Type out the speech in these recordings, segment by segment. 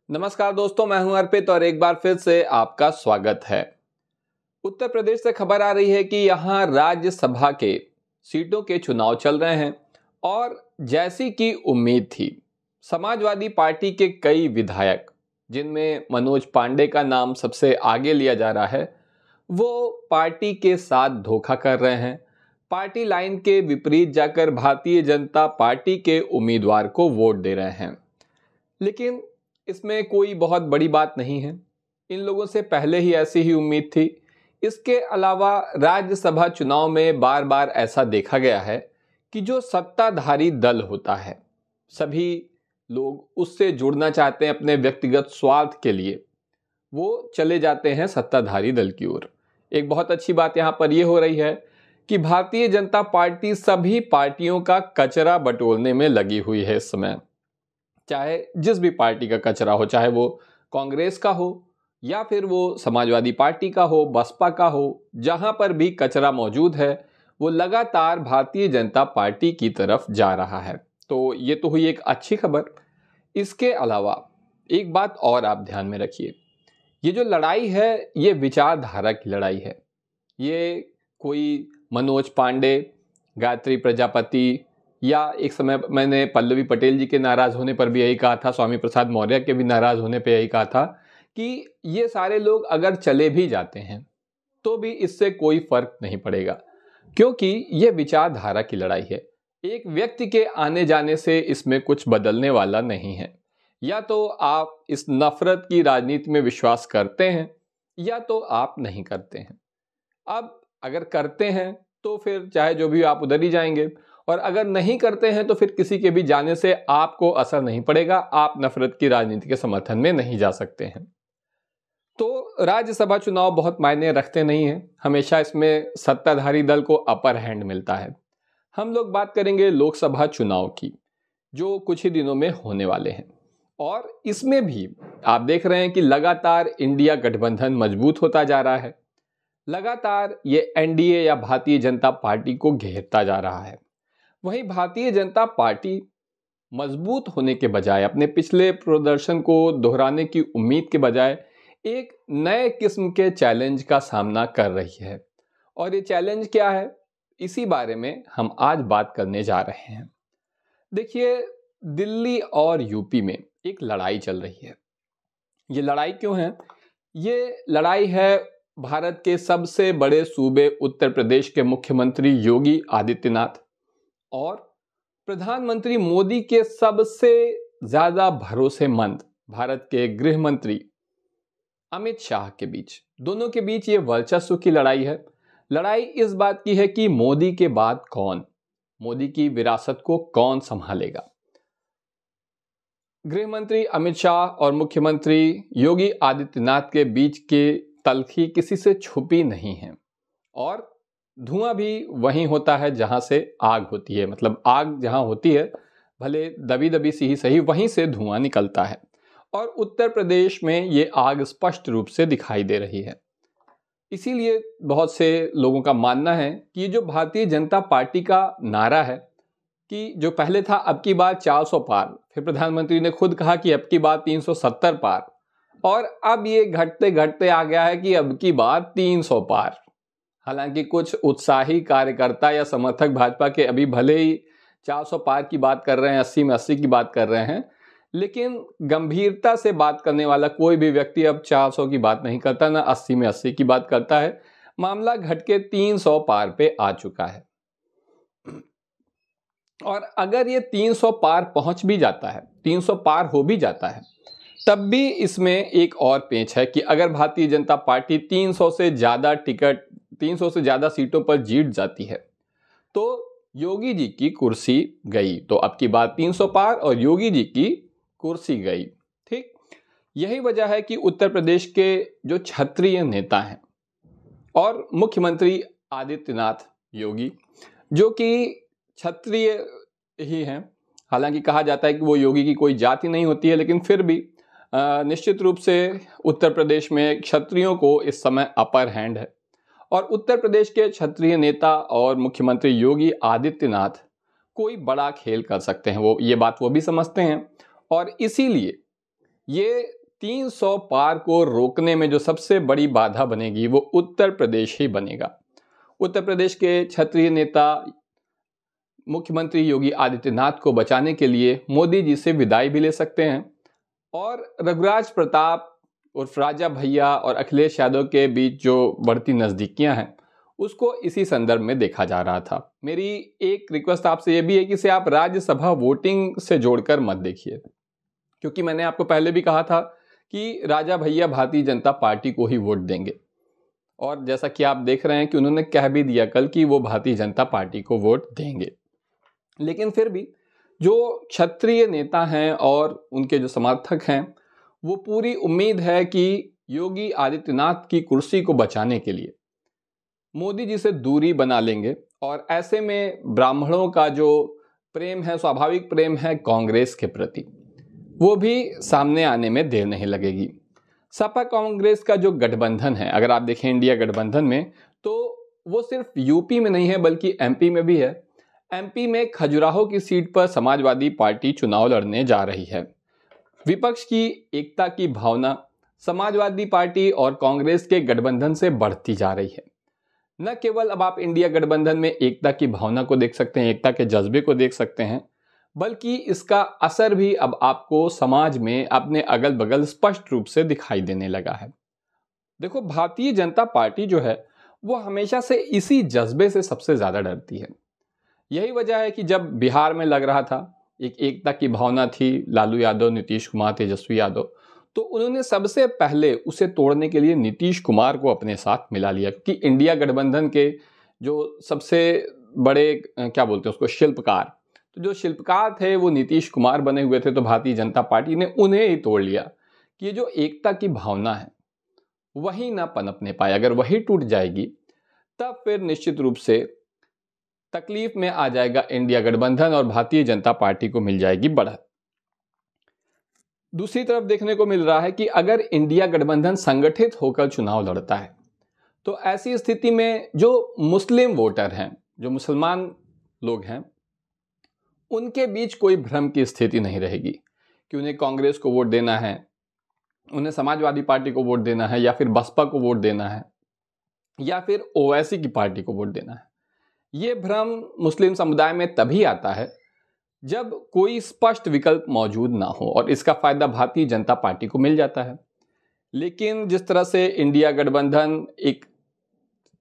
नमस्कार दोस्तों, मैं हूं अर्पित और एक बार फिर से आपका स्वागत है। उत्तर प्रदेश से खबर आ रही है कि यहां राज्यसभा के सीटों के चुनाव चल रहे हैं और जैसी कि उम्मीद थी, समाजवादी पार्टी के कई विधायक, जिनमें मनोज पांडे का नाम सबसे आगे लिया जा रहा है, वो पार्टी के साथ धोखा कर रहे हैं। पार्टी लाइन के विपरीत जाकर भारतीय जनता पार्टी के उम्मीदवार को वोट दे रहे हैं। लेकिन इसमें कोई बहुत बड़ी बात नहीं है, इन लोगों से पहले ही ऐसी ही उम्मीद थी। इसके अलावा राज्यसभा चुनाव में बार बार ऐसा देखा गया है कि जो सत्ताधारी दल होता है, सभी लोग उससे जुड़ना चाहते हैं अपने व्यक्तिगत स्वार्थ के लिए, वो चले जाते हैं सत्ताधारी दल की ओर। एक बहुत अच्छी बात यहाँ पर यह हो रही है कि भारतीय जनता पार्टी सभी पार्टियों का कचरा बटोरने में लगी हुई है इस समय। चाहे जिस भी पार्टी का कचरा हो, चाहे वो कांग्रेस का हो या फिर वो समाजवादी पार्टी का हो, बसपा का हो, जहां पर भी कचरा मौजूद है वो लगातार भारतीय जनता पार्टी की तरफ जा रहा है। तो ये तो हुई एक अच्छी खबर। इसके अलावा एक बात और आप ध्यान में रखिए, ये जो लड़ाई है ये विचारधारा की लड़ाई है। ये कोई मनोज पांडे, गायत्री प्रजापति या एक समय मैंने पल्लवी पटेल जी के नाराज होने पर भी यही कहा था, स्वामी प्रसाद मौर्य के भी नाराज होने पर यही कहा था कि ये सारे लोग अगर चले भी जाते हैं तो भी इससे कोई फर्क नहीं पड़ेगा, क्योंकि ये विचारधारा की लड़ाई है। एक व्यक्ति के आने जाने से इसमें कुछ बदलने वाला नहीं है। या तो आप इस नफरत की राजनीति में विश्वास करते हैं या तो आप नहीं करते हैं। अब अगर करते हैं तो फिर चाहे जो भी आप उधर ही जाएंगे, और अगर नहीं करते हैं तो फिर किसी के भी जाने से आपको असर नहीं पड़ेगा, आप नफरत की राजनीति के समर्थन में नहीं जा सकते हैं। तो राज्यसभा चुनाव बहुत मायने रखते नहीं हैं, हमेशा इसमें सत्ताधारी दल को अपर हैंड मिलता है। हम लोग बात करेंगे लोकसभा चुनाव की, जो कुछ ही दिनों में होने वाले हैं। और इसमें भी आप देख रहे हैं कि लगातार इंडिया गठबंधन मजबूत होता जा रहा है, लगातार ये एनडीए या भारतीय जनता पार्टी को घेरता जा रहा है। वहीं भारतीय जनता पार्टी मजबूत होने के बजाय, अपने पिछले प्रदर्शन को दोहराने की उम्मीद के बजाय एक नए किस्म के चैलेंज का सामना कर रही है। और ये चैलेंज क्या है, इसी बारे में हम आज बात करने जा रहे हैं। देखिए, दिल्ली और यूपी में एक लड़ाई चल रही है। ये लड़ाई क्यों है? ये लड़ाई है भारत के सबसे बड़े सूबे उत्तर प्रदेश के मुख्यमंत्री योगी आदित्यनाथ और प्रधानमंत्री मोदी के सबसे ज्यादा भरोसेमंद भारत के गृह मंत्री अमित शाह के बीच। दोनों के बीच ये वर्चस्व की लड़ाई है। लड़ाई इस बात की है कि मोदी के बाद कौन, मोदी की विरासत को कौन संभालेगा। गृह मंत्री अमित शाह और मुख्यमंत्री योगी आदित्यनाथ के बीच के तल्खी किसी से छुपी नहीं है, और धुआं भी वहीं होता है जहां से आग होती है। मतलब आग जहां होती है, भले दबी दबी सी ही सही, वहीं से धुआं निकलता है। और उत्तर प्रदेश में ये आग स्पष्ट रूप से दिखाई दे रही है। इसीलिए बहुत से लोगों का मानना है कि ये जो भारतीय जनता पार्टी का नारा है कि जो पहले था अब की बार 400 पार, फिर प्रधानमंत्री ने खुद कहा कि अब की बार 370 पार, और अब ये घटते घटते आ गया है कि अब की बार 300 पार। हालांकि कुछ उत्साही कार्यकर्ता या समर्थक भाजपा के अभी भले ही 400 पार की बात कर रहे हैं, 80 में 80 की बात कर रहे हैं, लेकिन गंभीरता से बात करने वाला कोई भी व्यक्ति अब 400 की बात नहीं करता, ना 80 में 80 की बात करता है। मामला घट के 300 पार पे आ चुका है। और अगर ये 300 पार पहुंच भी जाता है, 300 पार हो भी जाता है, तब भी इसमें एक और पेंच है कि अगर भारतीय जनता पार्टी 300 से ज्यादा सीटों पर जीत जाती है तो योगी जी की कुर्सी गई। तो अब की बात 300 पार और योगी जी की कुर्सी गई। ठीक, यही वजह है कि उत्तर प्रदेश के जो क्षत्रिय नेता हैं और मुख्यमंत्री आदित्यनाथ योगी, जो कि क्षत्रिय ही हैं, हालांकि कहा जाता है कि वो योगी की कोई जाति नहीं होती है, लेकिन फिर भी निश्चित रूप से उत्तर प्रदेश में क्षत्रियों को इस समय अपर हैंड है। और उत्तर प्रदेश के क्षत्रिय नेता और मुख्यमंत्री योगी आदित्यनाथ कोई बड़ा खेल कर सकते हैं, ये बात वो भी समझते हैं। और इसीलिए ये 300 पार को रोकने में जो सबसे बड़ी बाधा बनेगी वो उत्तर प्रदेश ही बनेगा। उत्तर प्रदेश के क्षत्रिय नेता मुख्यमंत्री योगी आदित्यनाथ को बचाने के लिए मोदी जी से विदाई भी ले सकते हैं और रघुराज प्रताप उर्फ राजा भैया और अखिलेश यादव के बीच जो बढ़ती नज़दीकियां हैं उसको इसी संदर्भ में देखा जा रहा था। मेरी एक रिक्वेस्ट आपसे ये भी है कि इसे आप राज्यसभा वोटिंग से जोड़कर मत देखिए, क्योंकि मैंने आपको पहले भी कहा था कि राजा भैया भारतीय जनता पार्टी को ही वोट देंगे और जैसा कि आप देख रहे हैं कि उन्होंने कह भी दिया कल कि वो भारतीय जनता पार्टी को वोट देंगे। लेकिन फिर भी जो क्षत्रिय नेता हैं और उनके जो समर्थक हैं वो पूरी उम्मीद है कि योगी आदित्यनाथ की कुर्सी को बचाने के लिए मोदी जी से दूरी बना लेंगे और ऐसे में ब्राह्मणों का जो प्रेम है, स्वाभाविक प्रेम है कांग्रेस के प्रति, वो भी सामने आने में देर नहीं लगेगी। सपा कांग्रेस का जो गठबंधन है, अगर आप देखें इंडिया गठबंधन में, तो वो सिर्फ यूपी में नहीं है बल्कि एमपी में भी है। एमपी में खजुराहो की सीट पर समाजवादी पार्टी चुनाव लड़ने जा रही है। विपक्ष की एकता की भावना समाजवादी पार्टी और कांग्रेस के गठबंधन से बढ़ती जा रही है। न केवल अब आप इंडिया गठबंधन में एकता की भावना को देख सकते हैं, एकता के जज्बे को देख सकते हैं, बल्कि इसका असर भी अब आपको समाज में अपने अगल बगल स्पष्ट रूप से दिखाई देने लगा है। देखो, भारतीय जनता पार्टी जो है वो हमेशा से इसी जज्बे से सबसे ज्यादा डरती है। यही वजह है कि जब बिहार में लग रहा था, एक एकता की भावना थी, लालू यादव, नीतीश कुमार, तेजस्वी यादव, तो उन्होंने सबसे पहले उसे तोड़ने के लिए नीतीश कुमार को अपने साथ मिला लिया, क्योंकि इंडिया गठबंधन के जो सबसे बड़े क्या बोलते हैं उसको, शिल्पकार, तो जो शिल्पकार थे वो नीतीश कुमार बने हुए थे। तो भारतीय जनता पार्टी ने उन्हें ही तोड़ लिया कि ये जो एकता की भावना है वही ना पनपने पाए। अगर वही टूट जाएगी तब फिर निश्चित रूप से तकलीफ में आ जाएगा इंडिया गठबंधन और भारतीय जनता पार्टी को मिल जाएगी बढ़त। दूसरी तरफ देखने को मिल रहा है कि अगर इंडिया गठबंधन संगठित होकर चुनाव लड़ता है तो ऐसी स्थिति में जो मुस्लिम वोटर हैं, जो मुसलमान लोग हैं, उनके बीच कोई भ्रम की स्थिति नहीं रहेगी कि उन्हें कांग्रेस को वोट देना है, उन्हें समाजवादी पार्टी को वोट देना है, या फिर बसपा को वोट देना है, या फिर ओवैसी की पार्टी को वोट देना है। ये भ्रम मुस्लिम समुदाय में तभी आता है जब कोई स्पष्ट विकल्प मौजूद ना हो, और इसका फायदा भारतीय जनता पार्टी को मिल जाता है। लेकिन जिस तरह से इंडिया गठबंधन एक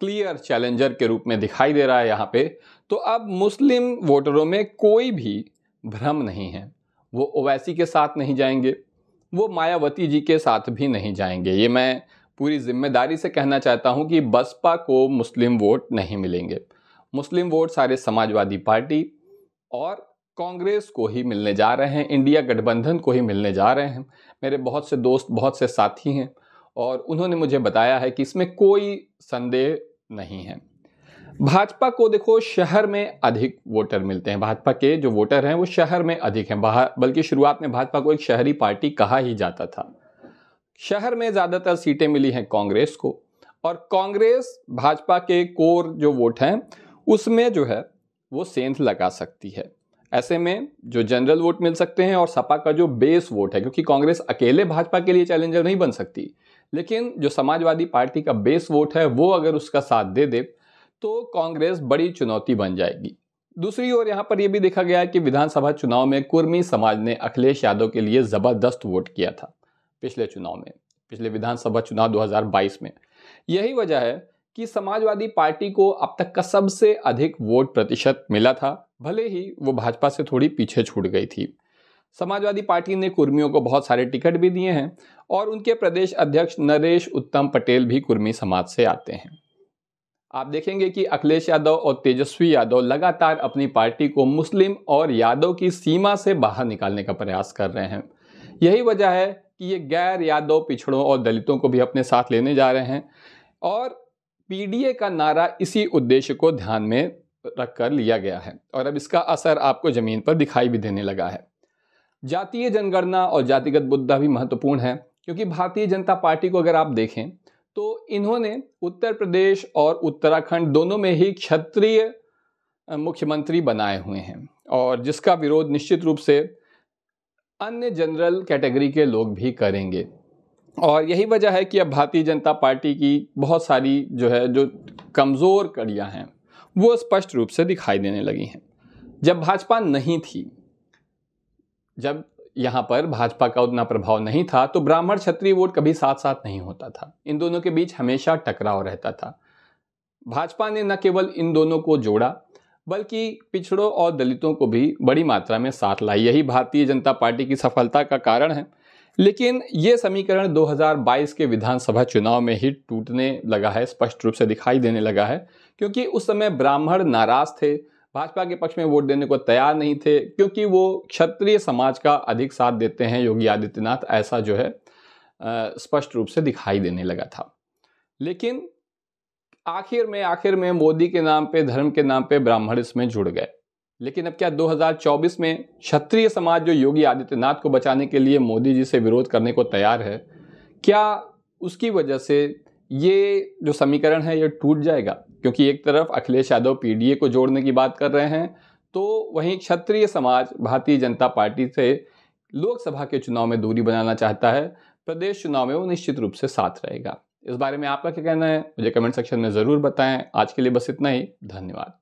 क्लियर चैलेंजर के रूप में दिखाई दे रहा है यहाँ पे, तो अब मुस्लिम वोटरों में कोई भी भ्रम नहीं है। वो ओवैसी के साथ नहीं जाएंगे, वो मायावती जी के साथ भी नहीं जाएंगे। ये मैं पूरी जिम्मेदारी से कहना चाहता हूँ कि बसपा को मुस्लिम वोट नहीं मिलेंगे। मुस्लिम वोट सारे समाजवादी पार्टी और कांग्रेस को ही मिलने जा रहे हैं, इंडिया गठबंधन को ही मिलने जा रहे हैं। मेरे बहुत से दोस्त, बहुत से साथी हैं और उन्होंने मुझे बताया है कि इसमें कोई संदेह नहीं है। भाजपा को देखो, शहर में अधिक वोटर मिलते हैं। भाजपा के जो वोटर हैं वो शहर में अधिक हैं, बल्कि शुरुआत में भाजपा को एक शहरी पार्टी कहा ही जाता था। शहर में ज्यादातर सीटें मिली हैं कांग्रेस को, और कांग्रेस भाजपा के कोर जो वोट हैं उसमें जो है वो सेंध लगा सकती है। ऐसे में जो जनरल वोट मिल सकते हैं और सपा का जो बेस वोट है, क्योंकि कांग्रेस अकेले भाजपा के लिए चैलेंजर नहीं बन सकती, लेकिन जो समाजवादी पार्टी का बेस वोट है वो अगर उसका साथ दे दे तो कांग्रेस बड़ी चुनौती बन जाएगी। दूसरी ओर यहाँ पर यह भी देखा गया है कि विधानसभा चुनाव में कुर्मी समाज ने अखिलेश यादव के लिए जबरदस्त वोट किया था पिछले चुनाव में, पिछले विधानसभा चुनाव 2022 में। यही वजह है कि समाजवादी पार्टी को अब तक का सबसे अधिक वोट प्रतिशत मिला था, भले ही वो भाजपा से थोड़ी पीछे छूट गई थी। समाजवादी पार्टी ने कुर्मियों को बहुत सारे टिकट भी दिए हैं और उनके प्रदेश अध्यक्ष नरेश उत्तम पटेल भी कुर्मी समाज से आते हैं। आप देखेंगे कि अखिलेश यादव और तेजस्वी यादव लगातार अपनी पार्टी को मुस्लिम और यादव की सीमा से बाहर निकालने का प्रयास कर रहे हैं। यही वजह है कि ये गैर यादव, पिछड़ों और दलितों को भी अपने साथ लेने जा रहे हैं, और पीडीए का नारा इसी उद्देश्य को ध्यान में रखकर लिया गया है, और अब इसका असर आपको जमीन पर दिखाई भी देने लगा है। जातीय जनगणना और जातिगत मुद्दा भी महत्वपूर्ण है, क्योंकि भारतीय जनता पार्टी को अगर आप देखें तो इन्होंने उत्तर प्रदेश और उत्तराखंड दोनों में ही क्षत्रिय मुख्यमंत्री बनाए हुए हैं, और जिसका विरोध निश्चित रूप से अन्य जनरल कैटेगरी के लोग भी करेंगे। और यही वजह है कि अब भारतीय जनता पार्टी की बहुत सारी जो कमज़ोर कड़ियां हैं वो स्पष्ट रूप से दिखाई देने लगी हैं। जब भाजपा नहीं थी, जब यहाँ पर भाजपा का उतना प्रभाव नहीं था, तो ब्राह्मण क्षत्रिय वोट कभी साथ साथ नहीं होता था। इन दोनों के बीच हमेशा टकराव रहता था। भाजपा ने न केवल इन दोनों को जोड़ा, बल्कि पिछड़ों और दलितों को भी बड़ी मात्रा में साथ लाई। यही भारतीय जनता पार्टी की सफलता का कारण है। लेकिन ये समीकरण 2022 के विधानसभा चुनाव में ही टूटने लगा है, स्पष्ट रूप से दिखाई देने लगा है, क्योंकि उस समय ब्राह्मण नाराज थे, भाजपा के पक्ष में वोट देने को तैयार नहीं थे, क्योंकि वो क्षत्रिय समाज का अधिक साथ देते हैं योगी आदित्यनाथ, ऐसा स्पष्ट रूप से दिखाई देने लगा था। लेकिन आखिर में मोदी के नाम पे, धर्म के नाम पे ब्राह्मण इसमें जुड़ गए। लेकिन अब क्या 2024 में क्षत्रिय समाज जो योगी आदित्यनाथ को बचाने के लिए मोदी जी से विरोध करने को तैयार है, क्या उसकी वजह से ये जो समीकरण है ये टूट जाएगा? क्योंकि एक तरफ अखिलेश यादव पीडीए को जोड़ने की बात कर रहे हैं, तो वहीं क्षत्रिय समाज भारतीय जनता पार्टी से लोकसभा के चुनाव में दूरी बनाना चाहता है। प्रदेश चुनाव में वो निश्चित रूप से साथ रहेगा। इस बारे में आपका क्या कहना है, मुझे कमेंट सेक्शन में ज़रूर बताएं। आज के लिए बस इतना ही। धन्यवाद।